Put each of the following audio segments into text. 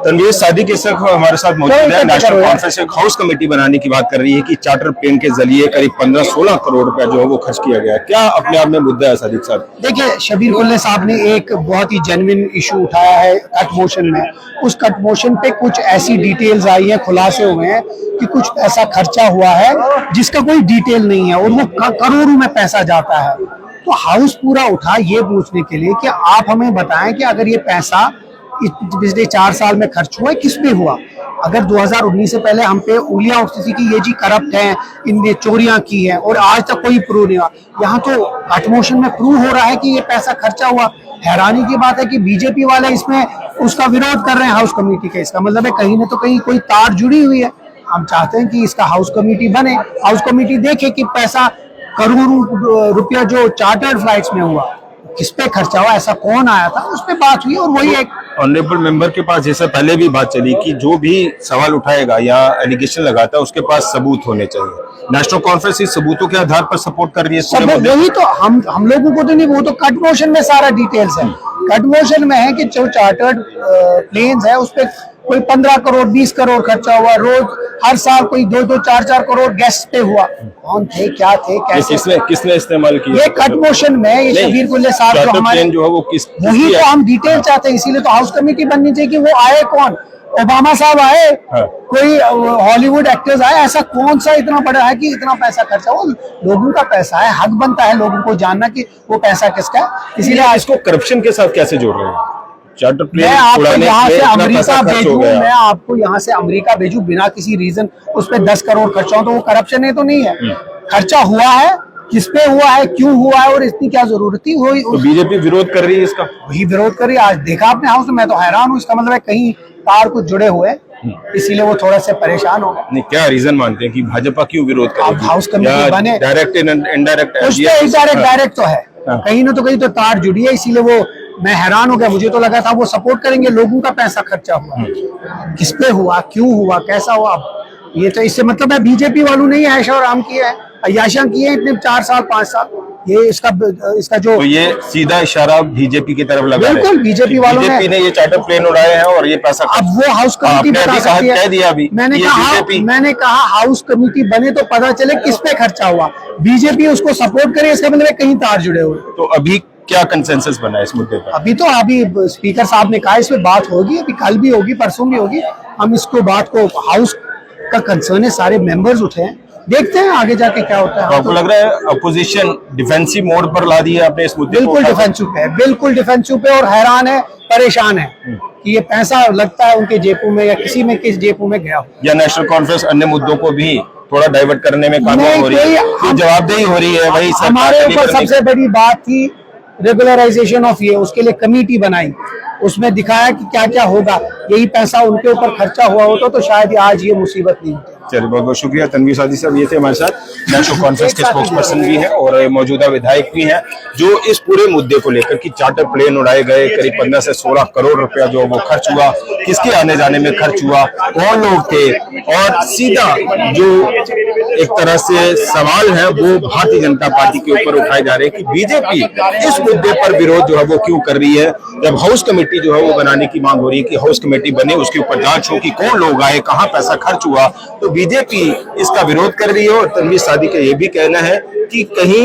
तनवीर सादिक इस वक्त हमारे साथ मौजूद है। नेशनल कॉन्फ्रेंस एक हाउस कमेटी बनाने की बात कर रही है कि चार्टर प्लेन के जरिए करीब 15-16 करोड़ रुपया जो है वो खर्च किया गया है। क्या अपने आप में मुद्दा है सादिक साहब? देखिए, शबीर कुल्ले साहब ने एक बहुत ही जेन्युइन इशू उठाया है कट मोशन में। उस कट मोशन पे कुछ ऐसी डिटेल्स आई हैं, खुलासे हुए हैं कि कुछ पैसा खर्चा हुआ है जिसका कोई डिटेल नहीं है और वो करोड़ों में पैसा जाता है। तो हाउस पूरा उठा ये पूछने के लिए कि आप हमें बताएं कि अगर ये पैसा पिछले 4 साल में खर्च हुआ है, किस पे हुआ। अगर 2019 से पहले हम पे उंगलियां उठती थी कि ये जी करप्ट हैं, इनने चोरियां की हैं और आज तक कोई प्रूव नहीं हुआ, यहाँ तो कट मोशन में प्रूव हो रहा है कि ये पैसा खर्चा हुआ। हैरानी की बात है कि बीजेपी वाले इसमें उसका विरोध कर रहे हैं हाउस कमेटी का। इसका मतलब है कहीं न तो कहीं कोई तार जुड़ी हुई है। हम चाहते हैं कि इसका हाउस कमेटी बने, हाउस कमेटी देखे कि पैसा करोड़ों रुपया जो चार्टर्ड फ्लाइट्स में हुआ किस पे खर्चा हुआ, ऐसा कौन आया था, उस पे बात हुई। और वही एक ऑनरेबल मेंबर के पास जैसे पहले भी बात चली कि जो भी सवाल उठाएगा या एलिगेशन लगाता है उसके पास सबूत होने चाहिए। नेशनल कॉन्फ्रेंस इस सबूतों के आधार पर सपोर्ट कर रही है। वही तो हम लोगों को तो नहीं, वो तो कट मोशन में सारा डिटेल्स है। कट मोशन में है कि जो चार्टर्ड प्लेन्स है उस पे कोई 15 करोड़ 20 करोड़ खर्चा हुआ। रोज हर साल कोई 2-2 4-4 करोड़ गेस्ट पे हुआ। कौन थे, क्या थे, कैसे, किसने इस्तेमाल किया? ये कट मोशन में ये शबीर कुल्ले साहब जो हमारे जो है वो वही तो हम डिटेल चाहते हैं। इसीलिए तो हाउस कमेटी बननी चाहिए कि वो आए कौन। ओबामा साहब आए, कोई हॉलीवुड एक्टर्स आए, ऐसा कौन सा इतना बड़ा है कि इतना पैसा खर्चा हो। लोगों का पैसा है, हक बनता है लोगों को जानना कि वो पैसा किसका है। इसीलिए इसको करप्शन के साथ कैसे जोड़ रहे हैं? चार्टर प्लेन मैं आपको यहाँ से अमेरिका भेजूं, मैं आपको यहाँ से अमेरिका भेजूं बिना किसी रीजन, उस पर 10 करोड़ खर्चा हो तो वो करप्शन है तो नहीं है। खर्चा हुआ है, किस पे हुआ है, क्यों हुआ है और इतनी क्या जरूरत थी। तो बीजेपी विरोध कर रही है इसका? वही विरोध कर रही है। आज देखा आपने हाउस में, मैं तो हैरान हूँ। इसका मतलब है कहीं तार कुछ जुड़े हुए, इसीलिए वो थोड़ा से परेशान हो गए। नहीं, क्या रीजन मानते हैं कि भाजपा क्यों विरोध कर रही है? हाउस कमेटी बने, डायरेक्ट इनडायरेक्ट, डायरेक्ट तो है, कहीं ना तो कहीं तो तार जुड़ी है। इसीलिए वो, मैं हैरान हो गया। मुझे तो लगा था वो सपोर्ट करेंगे। लोगों का पैसा खर्चा हुआ, किस पे हुआ, क्यों हुआ, कैसा हुआ। ये तो इससे मतलब है बीजेपी वालों ने ऐश और आराम किया है, अय्याशियां की है इतने 4 साल 5 साल। ये इसका जो तो ये सीधा इशारा बीजेपी की तरफ लगा, बिल्कुल बीजेपी वालों ने ये चार्टर प्लेन उड़ाए हैं और ये पैसा अब वो हाउस कमेटी बता सकती है। कह दिया अभी मैंने कहा हाउस कमेटी बने तो पता चले किस पे खर्चा हुआ। बीजेपी उसको सपोर्ट करे, इसका मतलब कहीं तार जुड़े हुए। तो अभी क्या कंसेंसस बना है इस मुद्दे पर? अभी स्पीकर साहब ने कहा इस पे बात होगी, अभी कल भी होगी, परसों भी होगी। हम इसको बात को, हाउस का कंसर्न है, सारे मेंबर्स उठे हैं, देखते हैं आगे जाके क्या होता है। तो आपको लग रहा है अपोजिशन डिफेंसिव मोड पर ला दिया आपने इस मुद्दे? बिल्कुल डिफेंसिव पे है, बिल्कुल डिफेंसिव पे, और हैरान है, परेशान है कि ये पैसा लगता है उनके जेबों में या किसी में किस जेबों में गया हो। या नेशनल कॉन्फ्रेंस अन्य मुद्दों को भी थोड़ा डाइवर्ट करने में कामयाब हो रही है, जवाबदेही हो रही है। वही हमारे ऊपर सबसे बड़ी बात थी रेगुलराइजेशन ऑफ ये, उसके लिए कमेटी बनाई, उसमें दिखाया कि क्या क्या होगा। यही पैसा उनके ऊपर खर्चा हुआ होता तो शायद आज ये मुसीबत नहीं होती। चलिए, बहुत बहुत शुक्रिया। तनवीर सादिक साहब ये थे हमारे साथ, नेशनल कॉन्फ्रेंस के स्पोक्सपर्सन भी हैं और मौजूदा विधायक भी हैं, जो इस पूरे मुद्दे को लेकर कि चार्टर प्लेन उड़ाए गए, करीब 15 से 16 करोड़ रुपया जो वो खर्च हुआ, किसके आने जाने में खर्च हुआ, कौन लोग थे, और सीधा जो एक तरह से सवाल है वो भारतीय जनता पार्टी के ऊपर उठाए जा रहे हैं कि बीजेपी इस मुद्दे पर विरोध जो है वो क्यों कर रही है। जब हाउस कमेटी जो है वो बनाने की मांग हो रही है कि हाउस कमेटी बने, उसके ऊपर जांच हो कि कौन लोग आए, कहाँ पैसा खर्च हुआ, तो बीजेपी इसका विरोध कर रही है। और तनवीर सादिक का ये भी कहना है कि कहीं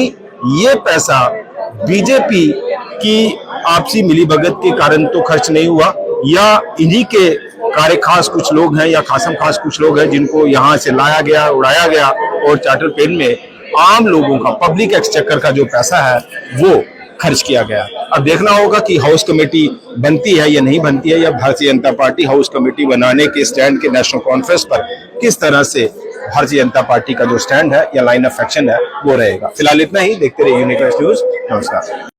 ये पैसा बीजेपी की आपसी मिलीभगत के कारण तो खर्च नहीं हुआ, या इन्हीं के कार्य खास कुछ लोग हैं या खासम खास कुछ लोग हैं जिनको यहाँ से लाया गया, उड़ाया गया और चार्टर प्लेन में आम लोगों का, पब्लिक एक्सचेकर का जो पैसा है वो खर्च किया गया। अब देखना होगा कि हाउस कमेटी बनती है या नहीं बनती है, या Bharatiya Janata party house committee बनाने के स्टैंड के नेशनल कॉन्फ्रेंस पर किस तरह से भारतीय जनता पार्टी का जो स्टैंड है या लाइन ऑफ एक्शन है वो रहेगा। फिलहाल इतना ही। देखते रहिए यूनिक न्यूज। नमस्कार।